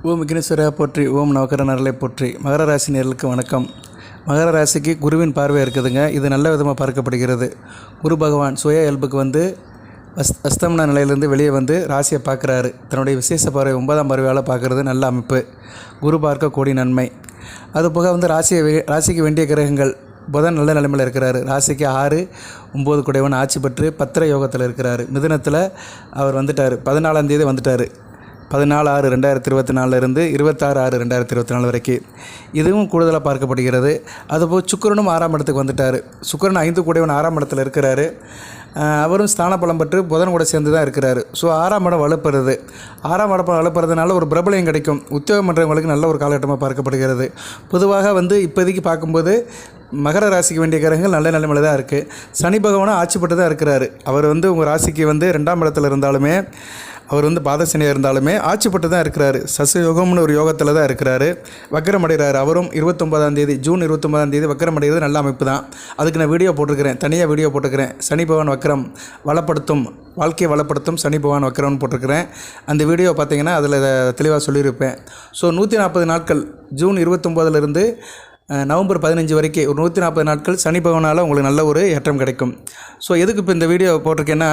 ஓம் விக்னேஸ்வரா போற்றி, ஓம் நவக்கர நரலை போற்றி. மகர ராசி நேயர்களுக்கு வணக்கம். மகர ராசிக்கு குருவின் பார்வை இருக்குதுங்க. இது நல்ல விதமாக பார்க்கப்படுகிறது. குரு பகவான் சுய இயல்புக்கு வந்து அஸ்தமன நிலையிலேருந்து வெளியே வந்து ராசியை பார்க்குறாரு. தன்னுடைய விசேஷ பார்வை 9ஆம் பார்வையால் பார்க்குறது நல்ல அமைப்பு. குரு பார்க்க கோடி நன்மை. அதுபோக வந்து ராசிக்கு வேண்டிய கிரகங்கள். புதன் நல்ல நிலைமையில் இருக்கிறாரு. ராசிக்கு 6, 9 குடைவன் ஆட்சி பெற்று பத்திர யோகத்தில் இருக்கிறாரு. மிதுனத்தில் அவர் வந்துட்டார். 14ஆம் தேதி வந்துட்டார். 14/6/2024 இருந்து 26/6/2024 வரைக்கும். இதுவும் கூடுதலாக பார்க்கப்படுகிறது. அதுபோல் சுக்கிரனும் 6ஆம் இடத்துக்கு வந்துட்டார். சுக்கிரன் 5 கூடையவன் 6ஆம் இடத்துல இருக்கிறாரு. அவரும் ஸ்தான பலம் பெற்று புதன் கூட சேர்ந்து தான் இருக்கிறாரு. ஸோ 6ஆம் இடம் வலுப்புறது. 6ஆம் இடம் வலுப்புறதுனால ஒரு பிரபலம் கிடைக்கும். உத்தியோகம் பண்ணுறவங்களுக்கு நல்ல ஒரு காலகட்டமாக பார்க்கப்படுகிறது. பொதுவாக வந்து இப்போதைக்கு பார்க்கும்போது மகர ராசிக்கு வேண்டிய கிரகங்கள் நல்ல நிலைமையில் தான் இருக்குது. சனி பகவானும் ஆட்சி பெற்று தான் இருக்கிறாரு. அவர் வந்து உங்கள் ராசிக்கு வந்து 2ஆம் இடத்துல இருந்தாலுமே, அவர் வந்து பாதசனியாக இருந்தாலுமே ஆட்சி பெற்று தான் இருக்கிறாரு. சசயோகம்னு ஒரு யோகத்தில் தான் இருக்கிறாரு. வக்கரம் அடைகிறார். அவரும் 29ஆம் தேதி, ஜூன் 29ஆம் தேதி வக்கரம் அடைகிறது நல்ல அமைப்பு தான். அதுக்கு நான் வீடியோ போட்டிருக்கிறேன், தனியாக வீடியோ போட்டிருக்கிறேன். சனி பகவான் வக்கரம் வளப்படுத்தும், வாழ்க்கையை வளப்படுத்தும் சனி பகவான் வக்கரம்னு போட்டிருக்கிறேன். அந்த வீடியோ பார்த்தீங்கன்னா அதில் தெளிவாக சொல்லியிருப்பேன். ஸோ 140 நாட்கள், ஜூன் 29லேருந்து நவம்பர் 15 வரைக்கும் ஒரு 140 நாட்கள் சனி பகவானால் உங்களுக்கு நல்ல ஒரு ஏற்றம் கிடைக்கும். ஸோ எதுக்கு இப்போ இந்த வீடியோ போட்டிருக்கேன்னா,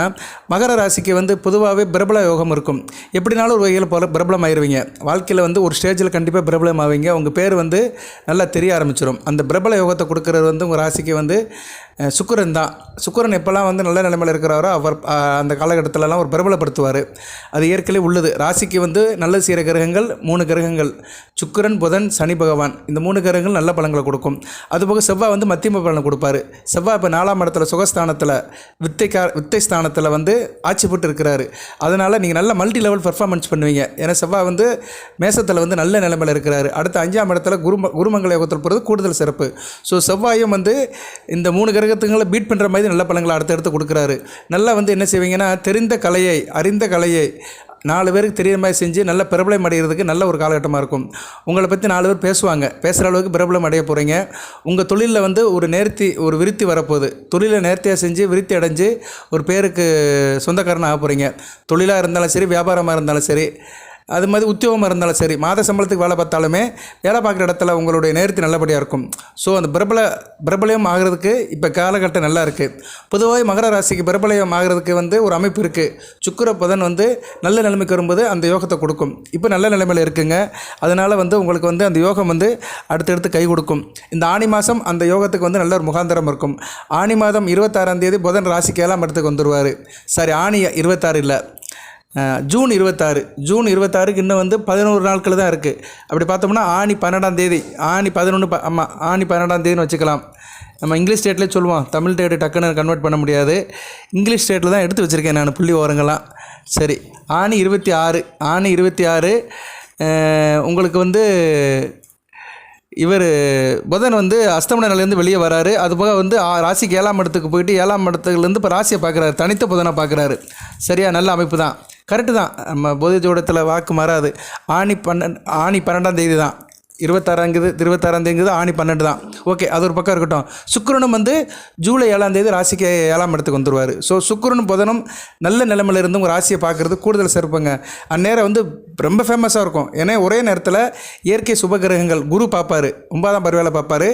மகர ராசிக்கு வந்து பொதுவாகவே பிரபல யோகம் இருக்கும். எப்படினாலும் ஒரு வகையில் போல பிரபலம் ஆயிடுவீங்க. வாழ்க்கையில் வந்து ஒரு ஸ்டேஜில் கண்டிப்பாக பிரபலம் ஆவீங்க. உங்கள் பேர் வந்து நல்லா தெரிய ஆரம்பிச்சிடும். அந்த பிரபல யோகத்தை கொடுக்குறது வந்து உங்கள் ராசிக்கு வந்து சுக்கிரன் தான். சுக்கிரன் எப்போல்லாம் வந்து நல்ல நிலைமையில் இருக்கிறாரோ அவர் அந்த காலகட்டத்திலலாம் ஒரு பிரபலப்படுத்துவார். அது ஏற்கனவே உள்ளது. ராசிக்கு வந்து நல்ல சீர கிரகங்கள் 3 கிரகங்கள், சுக்கிரன், புதன், சனி பகவான். இந்த 3 கிரகங்கள் நல்ல பலன்களை கொடுக்கும். அதுபோக செவ்வாய் வந்து மத்தியம பலனை கொடுப்பார். செவ்வாய் இப்போ 4ஆம் இடத்துல சுகஸ்தானத்தில் வித்தை ஸ்தானத்தில் வந்து ஆட்சி போட்டு இருக்கிறாரு. அதனால் நீங்கள் நல்ல மல்டி லெவல் பர்ஃபார்மன்ஸ் பண்ணுவீங்க. ஏன்னா செவ்வாய் வந்து மேசத்தில் வந்து நல்ல நிலைமையில் இருக்கிறாரு. அடுத்த 5ஆம் இடத்துல குருமங்கல யோகத்தில் போகிறது கூடுதல் சிறப்பு. ஸோ செவ்வாயும் வந்து இந்த 3 கிரகத்துங்களை பீட் பண்ணுற மாதிரி நல்ல பலன்களை அடுத்தடுத்து கொடுக்குறாரு. நல்லா வந்து என்ன செய்வீங்கன்னா, தெரிந்த கலையை, அறிந்த கலையை 4 பேருக்கு தெரியுற மாதிரி செஞ்சு நல்ல பிரபலம் அடைகிறதுக்கு நல்ல ஒரு காலகட்டமாக இருக்கும். உங்களை பற்றி 4 பேர் பேசுவாங்க. பேசுகிற அளவுக்கு பிரபலம் அடைய போகிறீங்க. உங்கள் தொழிலில் வந்து ஒரு விருத்தி வரப்போகுது. தொழிலை நேர்த்தியாக செஞ்சு விருத்தி அடைஞ்சு ஒரு பேருக்கு சொந்தக்காரனாக ஆக போகிறீங்க. தொழிலாக இருந்தாலும் சரி, வியாபாரமாக இருந்தாலும் சரி, அது மாதிரி உத்தியோகமாக இருந்தாலும் சரி, மாத சம்பளத்துக்கு வேலை பார்த்தாலுமே வேலை பார்க்குற இடத்துல உங்களுடைய நேர்த்தி நல்லபடியாக இருக்கும். ஸோ அந்த பிரபலம் ஆகிறதுக்கு இப்போ காலகட்டம் நல்லா இருக்குது. பொதுவாக மகர ராசிக்கு பிரபலம் ஆகிறதுக்கு வந்து ஒரு அமைப்பு இருக்குது. சுக்கிர புதன் வந்து நல்ல நிலைமைக்கு வரும்போது அந்த யோகத்தை கொடுக்கும். இப்போ நல்ல நிலைமையில் இருக்குங்க. அதனால் வந்து உங்களுக்கு வந்து அந்த யோகம் வந்து அடுத்தடுத்து கை கொடுக்கும். இந்த ஆனி மாதம் அந்த யோகத்துக்கு வந்து நல்ல ஒரு முகாந்திரம் இருக்கும். ஆனி மாதம் 26ஆம் தேதி புதன் ராசிக்கு 7ஆம் இடத்துக்கு வந்துடுவார். சாரி, ஆனி 26 இல்லை, ஜூன் 26. ஜூன் 26க்கு இன்னும் வந்து 11 நாட்கள் தான் இருக்குது. அப்படி பார்த்தோம்னா ஆனி 12ஆம் தேதி, ஆனி 11, ஆமாம் ஆனி 12ஆம் தேதின்னு வச்சுக்கலாம். நம்ம இங்கிலீஷ் ஸ்டேட்லேயே சொல்லுவோம், தமிழ் டேட்டு டக்குன்னு கன்வெர்ட் பண்ண முடியாது. இங்கிலீஷ் ஸ்டேட்டில் தான் எடுத்து வச்சுருக்கேன் நான் புள்ளி ஓரங்கள்லாம். சரி, ஆனி 26. ஆனி 26 உங்களுக்கு வந்து இவர் புதன் வந்து அஸ்தமன நிலையிலேருந்து வெளியே வராரு. அதுபோக வந்து ராசிக்கு 7ஆம் இடத்துக்கு போயிட்டு 7ஆம் இடத்துலேருந்து இப்போ ராசியை பார்க்குறாரு, தனித்த புதனை பார்க்குறாரு. சரியா, நல்ல அமைப்பு தான், கரெக்டு தான். நம்ம போதி ஜோடத்தில் வாக்கு மாறாது. ஆனி 12ஆம் தேதி தான், 26ஆம் தேதி ஆனி 12 தான். ஓகே, அது ஒரு பக்கம் இருக்கட்டும். சுக்கிரனும் வந்து ஜூலை 7ஆம் தேதி ராசிக்கு 7ஆம் இடத்துக்கு வந்துடுவார். ஸோ சுக்கிரனும் புதனும் நல்ல நிலைமையில் இருந்து உங்கள் ராசியை பார்க்குறது கூடுதல் சிறப்புங்க. அந்நேரம் வந்து ரொம்ப ஃபேமஸாக இருக்கும். ஏன்னா ஒரே நேரத்தில் இயற்கை சுபகிரகங்கள் குரு பார்ப்பார், 9ஆம் பார்வையால் பார்ப்பார்.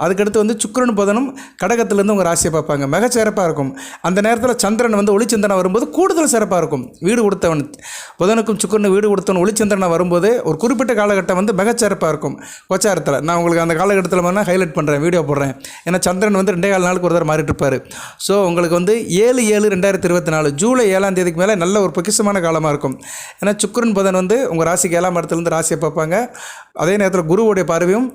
அதுக்கடுத்து வந்து சுக்கிரனும் புதனும் கடகத்திலேருந்து உங்கள் ராசியை பார்ப்பாங்க. மிக சிறப்பாக இருக்கும். அந்த நேரத்தில் சந்திரன் வந்து ஒளிச்சந்திரனை வரும்போது கூடுதல் சிறப்பாக இருக்கும். வீடு கொடுத்தவன் புதனுக்கும் சுக்கிரனும் வீடு கொடுத்தவன் ஒளிச்சந்திரனை வரும்போது ஒரு குறிப்பிட்ட காலகட்டம் வந்து மிகச்சிறப்பாக இருக்கும். கோச்சாரத்தில் நான் உங்களுக்கு அந்த காலகட்டத்தில் வேணால் ஹைலைட் பண்ணுறேன், வீடியோ போடுறேன். ஏன்னா சந்திரன் வந்து 2.25 நாளுக்கு ஒரு தடவை மாறிட்டு இருப்பார். ஸோ உங்களுக்கு வந்து 7/7/2024 ஜூலை 7ஆம் தேதிக்கு மேலே நல்ல ஒரு பொக்கிஷமான காலமாக இருக்கும். ஏன்னா சுக்கிரன் புதன் வந்து உங்கள் ராசிக்கு 7ஆம் இடத்துலேருந்து ராசியை பார்ப்பாங்க. அதே நேரத்தில் குருவுடைய பார்வையும்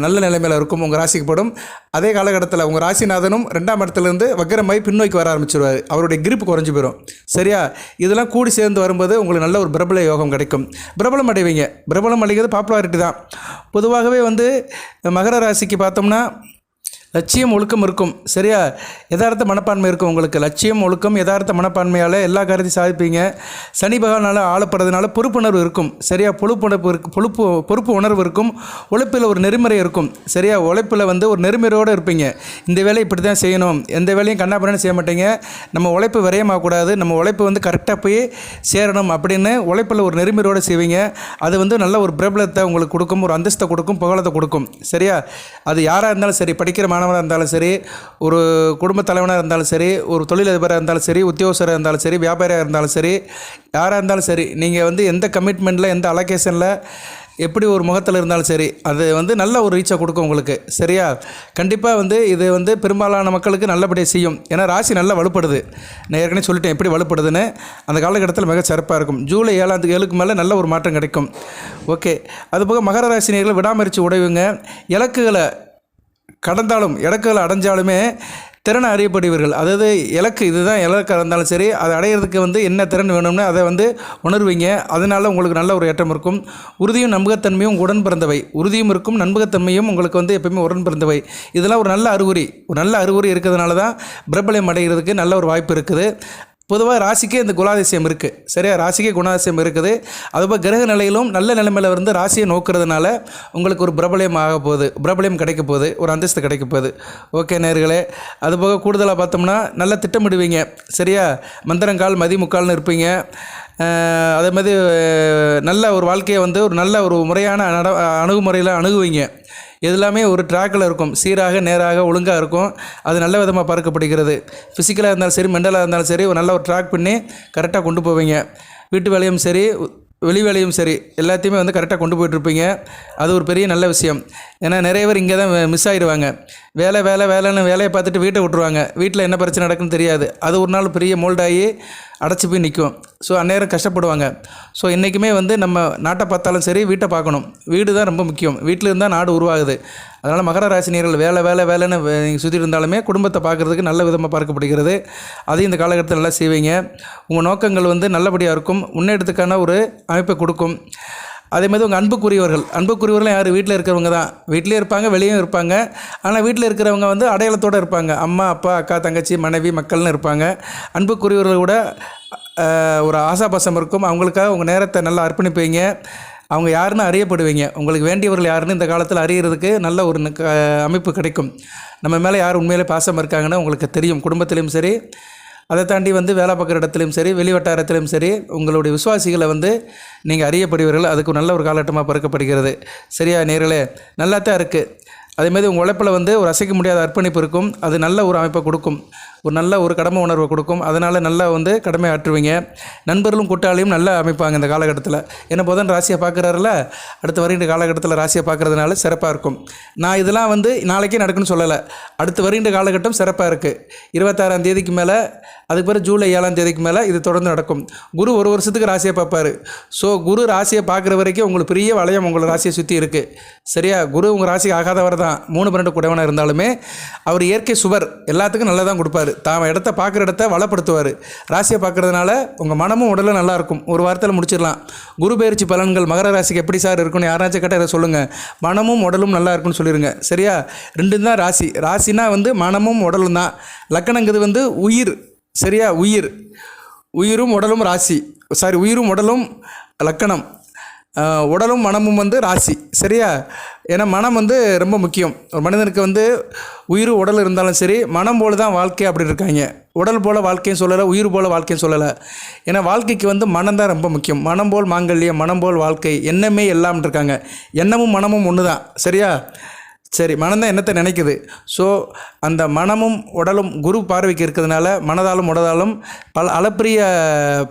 நல்ல நிலைமையில் இருக்கும், உங்கள் ராசிக்கு படும். அதே காலகட்டத்தில் உங்கள் ராசிநாதனும் 2ஆம் இடத்துலேருந்து வக்கரமாய் பின்னோக்கி வர ஆரம்பிச்சிருவார். அவருடைய கிரிப்பு குறைஞ்சி போயிடும். சரியா, இதெல்லாம் கூடி சேர்ந்து வரும்போது உங்களுக்கு நல்ல ஒரு பிரபல யோகம் கிடைக்கும். பிரபலம் அடைவீங்க. பிரபலம் அடைகிறது பாப்புலாரிட்டி தான். பொதுவாகவே வந்து மகர ராசிக்கு பார்த்தோம்னா லட்சியம் ஒழுக்கம் இருக்கும். சரியா? யதார்த்த மனப்பான்மை இருக்கும் உங்களுக்கு. லட்சியம் ஒழுக்கம் யதார்த்த மனப்பான்மையால் எல்லா காரியத்தையும் சாதிப்பீங்க. சனி பகவானால் ஆளப்படுறதுனால பொறுப்புணர்வு இருக்கும். சரியா? பொறுப்பு உணர்வு இருக்கும். உழைப்பில் ஒரு நெறிமுறை இருக்கும். சரியா? உழைப்பில் வந்து ஒரு நெறிமுறையோடு இருப்பீங்க. இந்த வேலையை இப்படி தான் செய்யணும், எந்த வேலையும் கண்ணாபின்னு செய்ய மாட்டீங்க. நம்ம உழைப்பு விரயமாகக்கூடாது, நம்ம உழைப்பு வந்து கரெக்டாக போய் சேரணும் அப்படின்னு உழைப்பில் ஒரு நெறிமுறையோடு செய்வீங்க. அது வந்து நல்ல ஒரு பிரபலத்தை உங்களுக்கு கொடுக்கும், ஒரு அந்தஸ்தை கொடுக்கும், புகழத்தை கொடுக்கும். சரியா? அது யாராக இருந்தாலும் சரி, படிக்கிற மாணவனாக இருந்தாலும் சரி, ஒரு குடும்ப தலைவனாக இருந்தாலும் சரி, ஒரு தொழிலதிபராக இருந்தாலும் சரி, உத்தியோகஸ்தராக இருந்தாலும் சரி, வியாபாரியாக இருந்தாலும் சரி, யாராக இருந்தாலும் சரி, நீங்கள் வந்து எந்த கமிட்மெண்ட்டில் எந்த அலோகேஷனில் எப்படி ஒரு முகத்தில் இருந்தாலும் சரி, அது வந்து நல்ல ஒரு ரீச்சை கொடுக்கும் உங்களுக்கு. சரியா? கண்டிப்பாக வந்து இது வந்து பெரும்பாலான மக்களுக்கு நல்லபடியாக செய்யும். ஏன்னா ராசி நல்லா வலுப்படுது. நான் ஏற்கனவே சொல்லிட்டேன் எப்படி வலுப்படுதுன்னு. அந்த காலகட்டத்தில் மிக சிறப்பாக இருக்கும். ஜூலை 7 மேலே நல்ல ஒரு மாற்றம் கிடைக்கும். ஓகே. அதுபோக மகர ராசினியர்கள் விடாமுயற்சி உடைவுங்க. இலக்குகளை கடந்தாலும் இலக்குகளை அடைஞ்சாலுமே திறனை அறியப்படுவீர்கள். அதாவது இலக்கு இதுதான் இலக்காக இருந்தாலும் சரி, அதை அடையிறதுக்கு வந்து என்ன திறன் வேணும்னு அதை வந்து உணர்வீங்க. அதனால் உங்களுக்கு நல்ல ஒரு ஏற்றம் இருக்கும். உறுதியும் நம்பகத்தன்மையும் உடன் பிறந்தவை. உறுதியும் இருக்கும், நம்பகத்தன்மையும் உங்களுக்கு வந்து எப்பயுமே உடன் பிறந்தவை. இதெல்லாம் ஒரு நல்ல அறிகுறி இருக்கிறதுனால தான் பிரபலம் அடைகிறதுக்கு நல்ல ஒரு வாய்ப்பு இருக்குது. பொதுவாக ராசிக்கே இந்த குணாதிசயம் இருக்குது. சரியா? ராசிக்கே குணாதிசயம் இருக்குது. அதுபோல் கிரக நிலையிலும் நல்ல நிலைமையில் வந்து ராசியை நோக்கிறதுனால உங்களுக்கு ஒரு பிரபலம் கிடைக்க போகுது, ஒரு அந்தஸ்து கிடைக்க போகுது. ஓகே நேயர்களே. அதுபோக கூடுதலாக பார்த்தோம்னா நல்லா திட்டமிடுவீங்க. சரியா? மந்திரங்கால் மதிமுக்கால்னு இருப்பீங்க. அதே மாதிரி நல்ல ஒரு வாழ்க்கையை வந்து ஒரு நல்ல ஒரு முறையான அணுகுமுறையில் அணுகுவீங்க. எல்லாமே ஒரு ட்ராக்கில் இருக்கும். சீராக நேராக ஒழுங்காக இருக்கும். அது நல்ல விதமாக பார்க்கப்படுகிறது. ஃபிசிக்கலாக இருந்தாலும் சரி, மென்டலாக இருந்தாலும் சரி, ஒரு நல்ல ஒரு ட்ராக் பண்ணி கரெக்டாக கொண்டு போவீங்க. வீட்டு வேலையும் சரி, வெளி வேலையும் சரி, எல்லாத்தையுமே வந்து கரெக்டாக கொண்டு போயிட்டுருப்பீங்க. அது ஒரு பெரிய நல்ல விஷயம். ஏன்னா நிறைய பேர் இங்கே தான் மிஸ் ஆகிடுவாங்க. வேலைன்னு வேலையை பார்த்துட்டு வீட்டை விட்ருவாங்க. வீட்டில் என்ன பிரச்சனை நடக்குன்னு தெரியாது. அது ஒரு நாள் பெரிய மோல்டாகி அடைச்சி போய் நிற்கும். ஸோ அந்நேரம் கஷ்டப்படுவாங்க. ஸோ இன்றைக்குமே வந்து நம்ம நாட்டை பார்த்தாலும் சரி, வீட்டை பார்க்கணும். வீடு தான் ரொம்ப முக்கியம். வீட்டில் இருந்தால் நாடு உருவாகுது. அதனால் மகர ராசினியர்கள் வேலைன்னு நீங்கள் சுற்றி இருந்தாலுமே குடும்பத்தை பார்க்குறதுக்கு நல்ல விதமாக பார்க்கப்படுகிறது. அதையும் இந்த காலகட்டத்தில் நல்லா செய்வீங்க. உங்கள் நோக்கங்கள் வந்து நல்லபடியாக இருக்கும். முன்னேற்றத்துக்கான ஒரு அமைப்பை கொடுக்கும். அதே மாதிரி உங்கள் அன்புக்குரியவர்கள் யார்? வீட்டில் இருக்கிறவங்க தான். வீட்டிலே இருப்பாங்க, வெளியும் இருப்பாங்க. ஆனால் வீட்டில் இருக்கிறவங்க வந்து அடையாளத்தோடு இருப்பாங்க. அம்மா, அப்பா, அக்கா, தங்கச்சி, மனைவி, மக்கள்னு இருப்பாங்க. அன்புக்குரியவர்கள் கூட ஒரு ஆசாபாசம் இருக்கும். அவங்களுக்காக உங்கள் நேரத்தை நல்லா அர்ப்பணிப்பீங்க. அவங்க யாருன்னு அறியப்படுவீங்க. உங்களுக்கு வேண்டியவர்கள் யாருன்னு இந்த காலத்தில் அறியறதுக்கு நல்ல ஒரு அமைப்பு கிடைக்கும். நம்ம மேலே யார் உண்மையிலே பாசம் இருக்காங்கன்னு உங்களுக்கு தெரியும். குடும்பத்திலையும் சரி, அதை தாண்டி வந்து வேலை பார்க்குற இடத்துலையும் சரி, வெளி வட்டாரத்திலையும் சரி, உங்களுடைய விசுவாசிகளை வந்து நீங்கள் அறியப்படுவீர்கள். அதுக்கு நல்ல ஒரு காலகட்டமாக பிறக்கப்படுகிறது. சரியா நேர்களே? நல்லா தான் இருக்குது. அதேமாதிரி உங்கள் உழைப்பில் வந்து ஒரு அசைக்க முடியாத அர்ப்பணிப்பு இருக்கும். அது நல்ல ஒரு அமைப்பை கொடுக்கும். ஒரு நல்ல ஒரு கடமை உணர்வை கொடுக்கும். அதனால் நல்லா வந்து கடமை ஆற்றுவீங்க. நண்பர்களும் கூட்டாளியும் நல்லா அமைப்பாங்க இந்த காலகட்டத்தில். ஏன்னா புதன் ராசியை பார்க்குறாருல, அடுத்து வருகின்ற காலகட்டத்தில் ராசியை பார்க்குறதுனால சிறப்பாக இருக்கும். நான் இதெல்லாம் வந்து நாளைக்கே நடக்குன்னு சொல்லலை. அடுத்து வருகின்ற காலகட்டம் சிறப்பாக இருக்குது. 26ஆம் தேதிக்கு மேலே, அதுக்கு பிறகு ஜூலை 7ஆம் தேதிக்கு மேலே இது தொடர்ந்து நடக்கும். குரு ஒரு வருஷத்துக்கு ராசியை பார்ப்பார். ஸோ குரு ராசியை பார்க்குற வரைக்கும் உங்களுக்கு பெரிய வளையம் உங்கள் ராசியை சுற்றி இருக்குது. சரியா? குரு உங்கள் ராசிக்கு ஆகாதவர் தான். 3-12 குடைவனாக இருந்தாலுமே அவர் இயற்கை சுவர், எல்லாத்துக்கும் நல்லா தான் கொடுப்பார். தான் இடத்த பார்க்குற இடத்த வளப்படுத்துவார். ராசியை பார்க்குறதுனால உங்கள் மனமும் உடலும் நல்லாயிருக்கும். ஒரு வாரத்தில் முடிச்சிடலாம். குரு பயிற்சி பலன்கள் மகர ராசிக்கு எப்படி சார் இருக்குன்னு யாராச்சும் கேட்டால் இதை சொல்லுங்கள். மனமும் உடலும் நல்லா இருக்குன்னு சொல்லிடுங்க. சரியா? ரெண்டும் தான் ராசி. ராசினா வந்து மனமும் உடலும் தான். லக்கணங்கிறது வந்து உயிர். சரியா? உயிரும் உடலும் ராசி. உயிரும் உடலும் லக்கணம். உடலும் மனமும் வந்து ராசி. சரியா? ஏன்னா மனம் வந்து ரொம்ப முக்கியம். ஒரு மனிதனுக்கு வந்து உயிர் உடல் இருந்தாலும் சரி, மனம் போல் தான் வாழ்க்கை அப்படி இருக்காங்க. உடல் போல் வாழ்க்கையும் சொல்லலை, உயிர் போல் வாழ்க்கையும் சொல்லலை. ஏன்னா வாழ்க்கைக்கு வந்து மனம் தான் ரொம்ப முக்கியம். மனம் போல் மாங்கல்யம், மனம் போல் வாழ்க்கை, எண்ணமே எல்லாம் இருக்காங்க. எண்ணமும் மனமும் ஒன்று தான். சரியா? சரி, மனம்தான் என்னத்தை நினைக்குது. ஸோ அந்த மனமும் உடலும் குரு பார்வைக்கு இருக்கிறதுனால மனதாலும் உடலாலும் அளப்பரிய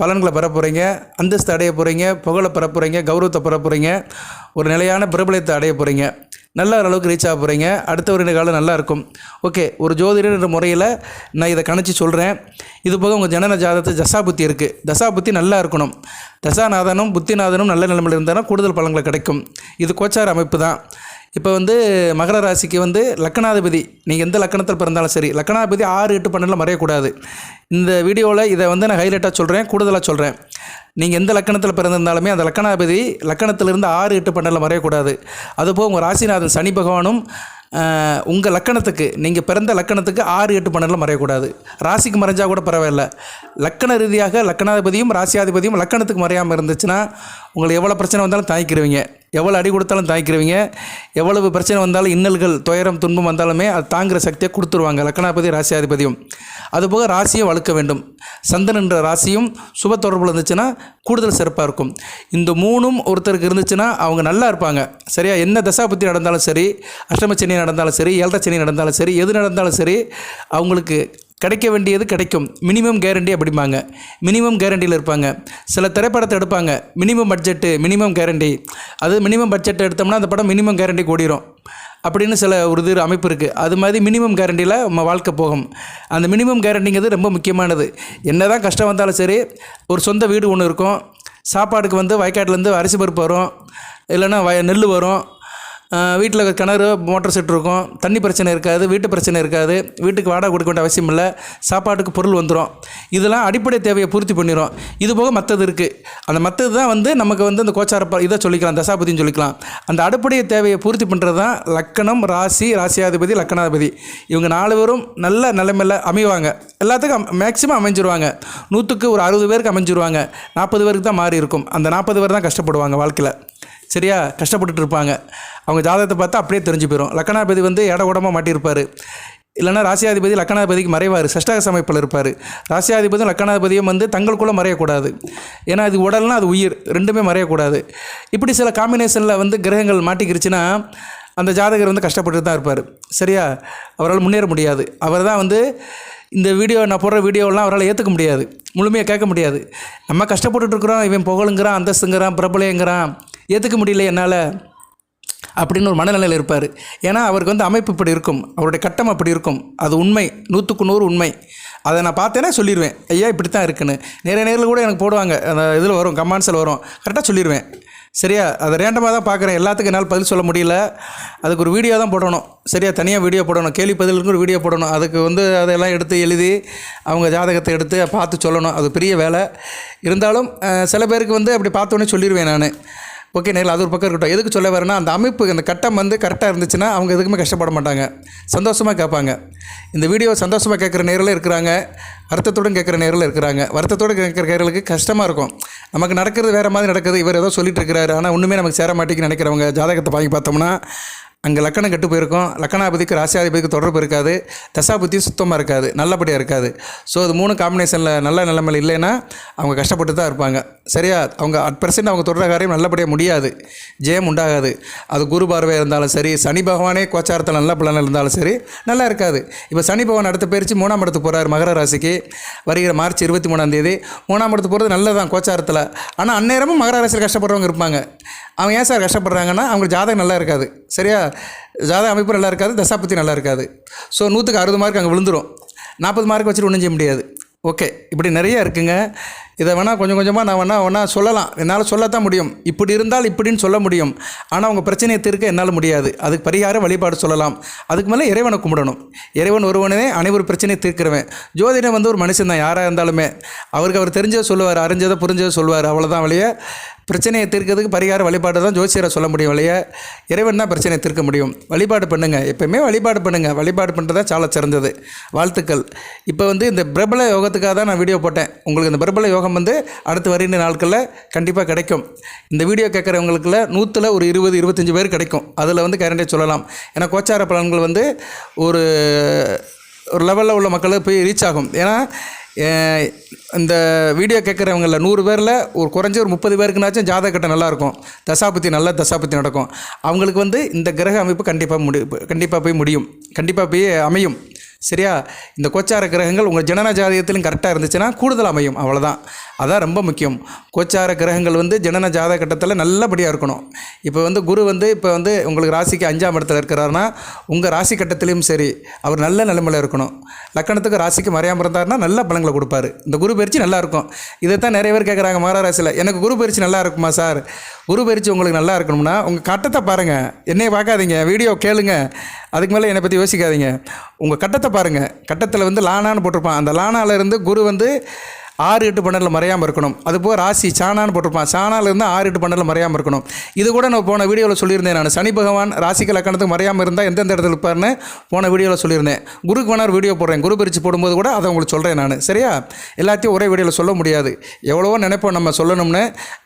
பலன்களை பெற போகிறீங்க. அந்தஸ்து அடைய போகிறீங்க, புகழை பெற போகிறீங்க, கௌரவத்தை பெற போகிறீங்க, ஒரு நிலையான பிரபலத்தை அடைய போகிறீங்க. நல்ல அளவுக்கு ரீச் ஆக போகிறீங்க. அடுத்த ஒரு காலம் நல்லா இருக்கும். ஓகே, ஒரு ஜோதிடர் என்ற முறையில் நான் இதை கணிச்சு சொல்கிறேன். இது போக உங்கள் ஜனன ஜாதகத்தை தசாபுத்தி இருக்குது. தசாபுத்தி நல்லா இருக்கணும். தசாநாதனும் புத்திநாதனும் நல்ல நிலைமையில் இருந்தாலும் கூடுதல் பலன்களை கிடைக்கும். இது கோச்சார அமைப்பு தான். இப்போ வந்து மகர ராசிக்கு வந்து லக்கணாதிபதி, நீங்கள் எந்த லக்கணத்தில் பிறந்தாலும் சரி, லக்கணாதிபதி 6, 8, 12 மறையக்கூடாது. இந்த வீடியோவில் இதை வந்து நான் ஹைலைட்டாக சொல்கிறேன், கூடுதலாக சொல்கிறேன். நீங்கள் எந்த லக்கணத்தில் பிறந்திருந்தாலுமே அந்த லக்கணாதிபதி லக்கணத்திலிருந்து 6, 8, 12 மறையக்கூடாது. அதுபோல் உங்கள் ராசிநாதன் சனி பகவானும் உங்கள் லக்கணத்துக்கு நீங்கள் பிறந்த லக்கணத்துக்கு 6, 8, 12 மறையக்கூடாது. ராசிக்கு மறைஞ்சால் கூட பரவாயில்ல. லக்கண ரீதியாக லக்கணாதிபதியும் ராசியாதிபதியும் லக்கணத்துக்கு மறையாமல் இருந்துச்சுன்னா உங்களுக்கு எவ்வளோ பிரச்சனை வந்தாலும் தாங்கிக்கிறவங்க, எவ்வளோ அடி கொடுத்தாலும் தாங்கிக்கிறவங்க, எவ்வளவு பிரச்சனை வந்தாலும் இன்னல்கள் துயரம் துன்பம் வந்தாலுமே அது தாங்குகிற சக்தியை கொடுத்துருவாங்க லக்கணாதிபதி ராசியாதிபதியும். அதுபோக ராசியும் வளர்க்க வேண்டும். சந்திரன் என்ற ராசியும் சுப தொடர்பில் இருந்துச்சுன்னா கூடுதல் சிறப்பாக இருக்கும். இந்த 3ம் ஒருத்தருக்கு இருந்துச்சுன்னா அவங்க நல்லா இருப்பாங்க. சரியா? என்ன தசாபுத்தி நடந்தாலும் சரி, அஷ்டமச்சனி நடந்தாலும் சரி, 7ரை சனி நடந்தாலும் சரி, எது நடந்தாலும் சரி அவங்களுக்கு கிடைக்க வேண்டியது கிடைக்கும். மினிமம் கேரண்டி அப்படிம்பாங்க. மினிமம் கேரண்டியில் இருப்பாங்க. சில திரைப்படத்தை எடுப்பாங்க, மினிமம் பட்ஜெட்டு மினிமம் கேரண்டி. அது மினிமம் பட்ஜெட் எடுத்தோம்னா அந்த படம் மினிமம் கேரண்டி ஓடிடும் அப்படின்னு சில ஒரு இது அமைப்பு இருக்குது. அது மாதிரி மினிமம் கேரண்டியில் நம்ம வாழ்க்கை போகும். அந்த மினிமம் கேரண்டிங்கிறது ரொம்ப முக்கியமானது. என்ன தான் கஷ்டம் வந்தாலும் சரி, ஒரு சொந்த வீடு ஒன்று இருக்கும், சாப்பாடுக்கு வந்து வயக்காட்டிலேருந்து அரிசி பருப்பு வரும், இல்லைன்னா நெல் வரும், வீட்டில் கிணறு மோட்டர் செட் இருக்கும், தண்ணி பிரச்சனை இருக்காது, வீட்டு பிரச்சனை இருக்காது, வீட்டுக்கு வாடகை கொடுக்க வேண்டிய அவசியம் இல்லை, சாப்பாட்டுக்கு பொருள் வந்துடும். இதெல்லாம் அடிப்படை தேவையை பூர்த்தி பண்ணிடும். இது போக மற்றது இருக்குது. அந்த மற்றது தான் வந்து நமக்கு வந்து அந்த கோச்சார இதை சொல்லிக்கலாம், தசாபதின்னு சொல்லிக்கலாம். அந்த அடிப்படை தேவையை பூர்த்தி பண்ணுறது தான் லக்கணம், ராசி, ராசியாதிபதி, லக்கணாதிபதி. இவங்க 4 பேரும் நல்ல நிலைமையில் அமைவாங்க. எல்லாத்துக்கும் மேக்ஸிமம் அமைஞ்சிருவாங்க. 100க்கு ஒரு 60 பேருக்கு அமைஞ்சிருவாங்க. 40 பேருக்கு தான் மாறி இருக்கும். அந்த 40 பேர் தான் கஷ்டப்படுவாங்க வாழ்க்கையில். சரியா? கஷ்டப்பட்டுட்டு இருப்பாங்க. அவங்க ஜாதகத்தை பார்த்தா அப்படியே தெரிஞ்சு போயிடும். லக்கணாதிபதி வந்து உடமாக மாட்டியிருப்பார், இல்லைனா ராசியாதிபதி லக்கணாதிபதிக்கு மறைவார், சஷ்டாக அமைப்பில் இருப்பார். ராசியாதிபதியும் லக்கணாதிபதியும் வந்து தங்களுக்குள்ளே மறையக்கூடாது. ஏன்னா அது உடல்னா அது உயிர், ரெண்டுமே மறையக்கூடாது. இப்படி சில காம்பினேஷனில் வந்து கிரகங்கள் மாட்டிக்கிருச்சுன்னா அந்த ஜாதகர் வந்து கஷ்டப்பட்டு தான் இருப்பார். சரியா? அவரால் முன்னேற முடியாது. அவர் தான் வந்து இந்த வீடியோ நான் போடுற வீடியோலாம் அவரால் ஏற்றுக்க முடியாது, முழுமையாக கேட்க முடியாது. நம்ம கஷ்டப்பட்டுருக்குறோம், இவன் புகழுங்கிறான், அந்தஸ்துங்கிறான், பிரபலைங்கிறான், ஏற்றுக்க முடியல என்னால் அப்படின்னு ஒரு மனநிலையில் இருப்பார். ஏன்னா அவருக்கு வந்து அமைப்பு இப்படி இருக்கும், அவருடைய கட்டம் அப்படி இருக்கும். அது உண்மை, 100க்கு 100 உண்மை. அதை நான் பார்த்தேன்னா சொல்லிடுவேன், ஐயா இப்படி தான் இருக்குன்னு. நேரில் கூட எனக்கு போடுவாங்க, அந்த இதில் வரும், கமெண்ட்ஸில் வரும், கரெக்டாக சொல்லிடுவேன். சரியா? அதை ரேண்டமாக தான் பார்க்குறேன், எல்லாத்துக்கும் என்னால் பதில் சொல்ல முடியல. அதுக்கு ஒரு வீடியோ தான் போடணும். சரியா? தனியாக வீடியோ போடணும், கேள்வி பதிலுக்கு ஒரு வீடியோ போடணும். அதுக்கு வந்து அதெல்லாம் எடுத்து எழுதி அவங்க ஜாதகத்தை எடுத்து பார்த்து சொல்லணும். அது பெரிய வேலை. இருந்தாலும் சில பேருக்கு வந்து அப்படி பார்த்தோன்னே சொல்லிடுவேன் நான். ஓகே, நேரில் அது ஒரு பக்கம் இருக்கட்டும். எதுக்கு சொல்ல வரேன்னா, அந்த அமைப்பு, அந்த கட்டம் வந்து கரெக்டாக இருந்துச்சுன்னா அவங்க எதுக்குமே கஷ்டப்பட மாட்டாங்க, சந்தோஷமாக கேட்பாங்க. இந்த வீடியோ சந்தோஷமாக கேட்குற நேரில் இருக்கிறாங்க, வருத்தத்தோடு கேட்குற நேரில் இருக்கிறாங்க. வருத்தத்தோடு கேட்குற நேர்களுக்கு கஷ்டமாக இருக்கும். நமக்கு நடக்கிறது வேறு மாதிரி நடக்குது, இவர் ஏதோ சொல்லிட்டு இருக்கிறாரு, ஆனால் ஒன்றுமே நமக்கு சேர மாட்டேங்குன்னு நினைக்கிறவங்க ஜாதகத்தை வாங்கி பார்த்தோம்னா அங்கே லக்கணம் கெட்டு போயிருக்கும், லக்கணாதிபதிக்கு ராசியாதிபதிக்கு தொடர்பு இருக்காது, தசாபுத்தி சுத்தமாக இருக்காது, நல்லபடியாக இருக்காது. ஸோ அது 3 காம்பினேஷனில் நல்ல நிலைமையில் இல்லைன்னா அவங்க கஷ்டப்பட்டு தான் இருப்பாங்க. சரியா? அவங்க @% அவங்க தொடர காரியம் நல்லபடியாக முடியாது, ஜெயம் உண்டாகாது. அது குரு பார்வையாக இருந்தாலும் சரி, சனி பகவானே கோச்சாரத்தில் நல்ல பலனில் இருந்தாலும் சரி நல்லா இருக்காது. இப்போ சனி பகவான் அடுத்த பயிற்சி 3ஆம் இடத்துக்கு போகிறார், மகர ராசிக்கு வருகிற மார்ச் 23ஆம் தேதி. 3ஆம் இடத்துக்கு போகிறது நல்லதான் கோச்சாரத்தில். ஆனால் அந்நேரமும் மகர ராசியில் கஷ்டப்படுறவங்க இருப்பாங்க. அவங்க ஏன் சார் கஷ்டப்படுறாங்கன்னா அவங்க ஜாதகம் நல்லா இருக்காது. சரியா? ஜாதக அமைப்பு நல்லா இருக்காது, தசாபத்தி நல்லா இருக்காது. ஸோ 100க்கு 60 மார்க் அங்கே விழுந்துடும். 40 மார்க் வச்சுட்டு ஒன்றும் செய்ய முடியாது. ஓகே, இப்படி நிறைய இருக்குங்க. இதை வேணால் கொஞ்சம் கொஞ்சமாக நான் வேணா சொல்லலாம், என்னால் சொல்லத்தான் முடியும். இப்படி இருந்தால் இப்படின்னு சொல்ல முடியும். ஆனால் உங்கள் பிரச்சனையை தீர்க்க என்னால் முடியாது. அதுக்கு பரிகார வழிபாடு சொல்லலாம். அதுக்கு மேலே இறைவனை கும்பிடணும். இறைவன் ஒருவனே அனைவரும் பிரச்சனையை தீர்க்கிறவன். ஜோதிடம் வந்து ஒரு மனுஷன் தான், யாராக இருந்தாலுமே. அவருக்கு அவர் தெரிஞ்சதை சொல்லுவார், அறிஞ்சதை புரிஞ்சதை சொல்லுவார், அவ்வளோதான். வழியே பிரச்சனையை தீர்க்கிறதுக்கு பரிகார வழிபாடு தான் ஜோசியரை சொல்ல முடியும். வழியே இறைவன் தான் பிரச்சனையை தீர்க்க முடியும். வழிபாடு பண்ணுங்கள், எப்போயுமே வழிபாடு பண்ணுங்கள். வழிபாடு பண்ணுறதா சால சிறந்தது. வாழ்த்துக்கள். இப்போ வந்து இந்த பிரபல யோகத்துக்காக தான் நான் வீடியோ போட்டேன். உங்களுக்கு இந்த பிரபல யோகம் வந்து அடுத்து வருகின்ற நாட்களில் கண்டிப்பாக கிடைக்கும். இந்த வீடியோ கேட்குறவங்களுக்குள்ள 100ல் ஒரு 20-25 பேர் கிடைக்கும். அதில் வந்து கேரண்டியாக சொல்லலாம். ஏன்னா கோச்சார பலன்கள் வந்து ஒரு லெவலில் உள்ள மக்களுக்கு போய் ரீச் ஆகும். ஏன்னா இந்த வீடியோ கேட்குறவங்களில் 100 பேரில் ஒரு குறைஞ்சி ஒரு 30 பேருக்குனாச்சும் ஜாதக கட்டம் நல்லாயிருக்கும், தசாபத்தி நல்ல தசாபத்தி நடக்கும். அவங்களுக்கு வந்து இந்த கிரக அமைப்பு கண்டிப்பாக போய் முடியும், கண்டிப்பாக போய் அமையும். சரியா? இந்த கோச்சார கிரகங்கள் உங்கள் ஜனன ஜாதகத்திலும் கரெக்டாக இருந்துச்சுன்னா கூடுதல் அமையும். அவ்வளோதான், அதான் ரொம்ப முக்கியம். கோச்சார கிரகங்கள் வந்து ஜனன ஜாதக கட்டத்தில் நல்லபடியாக இருக்கணும். இப்போ வந்து குரு வந்து இப்போ வந்து உங்களுக்கு ராசிக்கு 5ஆம் இடத்துல இருக்கிறாருன்னா உங்கள் ராசி கட்டத்திலையும் சரி அவர் நல்ல நிலைமையில் இருக்கணும். லக்கணத்துக்கு ராசிக்கு மறையாமல் இருந்தாருன்னா நல்ல பலன்களை கொடுப்பாரு. இந்த குரு பயிற்சி நல்லாயிருக்கும். இதைத்தான் நிறைய பேர் கேட்குறாங்க, மகர ராசியில் எனக்கு குரு பயிற்சி நல்லா இருக்குமா சார்? குரு பயிற்சி உங்களுக்கு நல்லா இருக்கணும்னா உங்கள் கட்டத்தை பாருங்கள், என்னையை பார்க்காதீங்க, வீடியோ கேளுங்க, அதுக்கு மேலே என்னை பற்றி யோசிக்காதீங்க. உங்கள் கட்டத்தை பாருங்கள். கட்டத்தில் வந்து லானான்னு போட்டிருப்பான். அந்த லானாவிலேருந்து குரு வந்து 6 8 12 மறையாமல் இருக்கணும். அதுபோக ராசி சாணான்னு போட்டிருப்பான், சாணாலேருந்து 6 8 12 மறையாமல் இருக்கணும். இது கூட நான் போன வீடியோவில் சொல்லியிருந்தேன். நான் சனி பகவான் ராசிக்கு லக்கணத்துக்கு மறையாமல் இருந்தால் எந்தெந்த இடத்துல இருப்பார்னு போன வீடியோவில் சொல்லியிருந்தேன். குருக்கு வேணார் வீடியோ போடுறேன், குரு பயிற்சி போடும்போது கூட அதை உங்களுக்கு சொல்கிறேன் நான். சரியா? எல்லாத்தையும் ஒரே வீடியோவில் சொல்ல முடியாது, எவ்வளவோ நினைப்போம் நம்ம சொல்லணும்னு.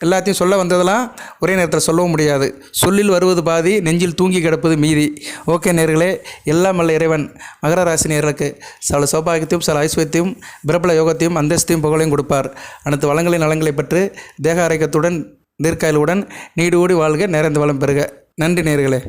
எல்லாத்தையும் சொல்ல வந்ததெல்லாம் ஒரே நேரத்தில் சொல்லவும் முடியாது. சொல்லில் வருவது பாதி, நெஞ்சில் தூங்கி கிடப்பது மீதி. ஓகே நேர்களே, எல்லாம் வல்ல இறைவன் மகர ராசி நேர்களுக்கு சில சௌபாகியத்தையும் சில ஐஸ்வர்யத்தையும் பிரபல யோகத்தையும் அந்தஸ்தையும் புகழையும் கொடுப்பார். அனைத்து வளங்களின் நலங்களை பெற்று தேக ஆரோக்கியத்துடன் நீர்க்காயலுடன் நீடு ஓடி வாழ்க, நிறைந்த வளம் பெறுக. நன்றி நேர்களே.